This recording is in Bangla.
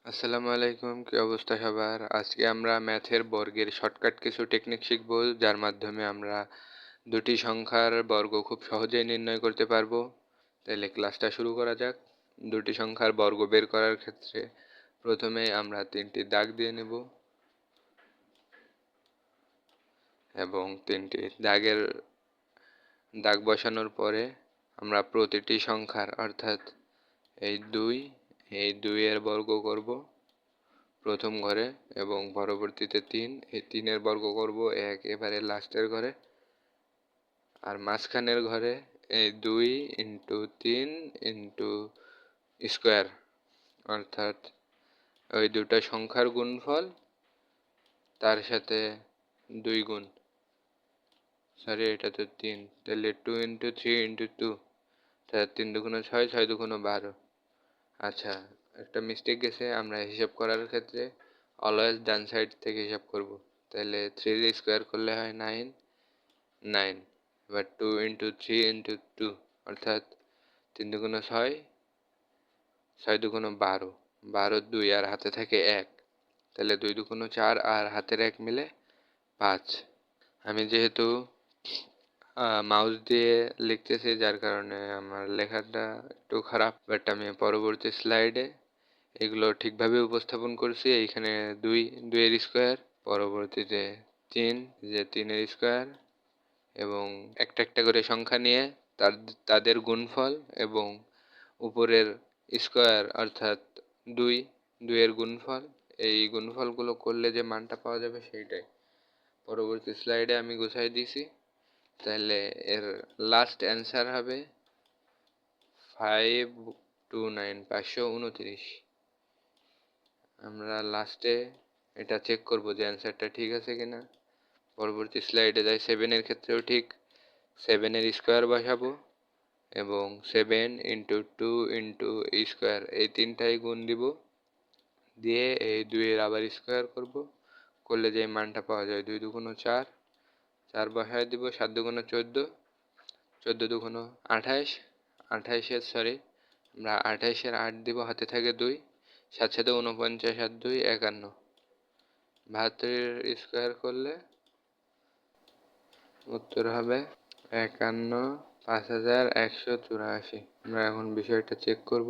আসসালামু আলাইকুম, কি অবস্থা সবার? আজকে আমরা ম্যাথের বর্গের শর্টকাট কিছু টেকনিক শিখব, যার মাধ্যমে আমরা দুটি সংখ্যার বর্গ খুব সহজেই নির্ণয় করতে পারবো। তাহলে ক্লাসটা শুরু করা যাক। দুটি সংখ্যার বর্গ বের করার ক্ষেত্রে প্রথমে আমরা তিনটি দাগ দিয়ে নেব এবং তিনটি দাগ বসানোর পরে আমরা প্রতিটি সংখ্যার অর্থাৎ এই দুইয়ের বর্গ করব প্রথম ঘরে এবং পরবর্তীতে এই তিনের বর্গ করব একেবারে লাস্টের ঘরে, আর মাঝখানের ঘরে এই 2 × 3 × অর্থাৎ ওই দুটা সংখ্যার গুণফল তার সাথে 2 গুণ, সরি এটা তো 3, তাহলে 2 × 3 × 2, তাহলে 3 × 2 = 6, 6 × 2 = 12। আচ্ছা, একটা মিস্টেক গেছে, আমরা হিসাব করার ক্ষেত্রে অলওয়েজ ডান সাইড থেকে হিসাব করব। তাহলে 3 করলে হয় 9, 9। এবার 2 × 3 × 2 অর্থাৎ 3 × 6, 6 × 2 = 12, 12 2 আর হাতে থাকে 1, তাহলে 2 × 2 = 4 আর হাতের 1 মিলে 5। আমি যেহেতু মাউস দিয়ে লিখতেছি, যার কারণে আমার লেখাটা একটু খারাপ, বাট আমি পরবর্তী স্লাইডে এগুলো ঠিকভাবে উপস্থাপন করছি। এইখানে 2 এর স্কোয়ার, পরবর্তীতে 3, যে 3 এর স্কোয়ার, এবং একটা একটা করে সংখ্যা নিয়ে তাদের গুণফল এবং উপরের স্কোয়ার অর্থাৎ 2 এর গুণফল, এই গুণফলগুলো করলে যে মানটা পাওয়া যাবে সেইটাই পরবর্তী স্লাইডে আমি গুছাই দিয়েছি। তাহলে এর লাস্ট অ্যান্সার হবে 529। আমরা লাস্টে এটা চেক করব যে অ্যান্সারটা ঠিক আছে কিনা। পরবর্তী স্লাইডে যাই, 7-এর ক্ষেত্রেও ঠিক 7-এর স্কোয়ার বসাবো এবং 7 × 2 × এই স্কোয়ার, এই তিনটাই গুণ দিব, দিয়ে এই 2-এর আবার স্কোয়ার করলে যে মানটা পাওয়া যায় 2 × 2 = 4, 4 বসায় দিব, 7 × 2 = 14, 14 × 2 = 28, 28-এর আমরা 28-এর 8 দিব, হাতে থাকে 2, 7 × 7 = 49, আর 2 = 51, 72-এর স্কোয়ার করলে উত্তর হবে 51, 5184। আমরা এখন বিষয়টা চেক করব।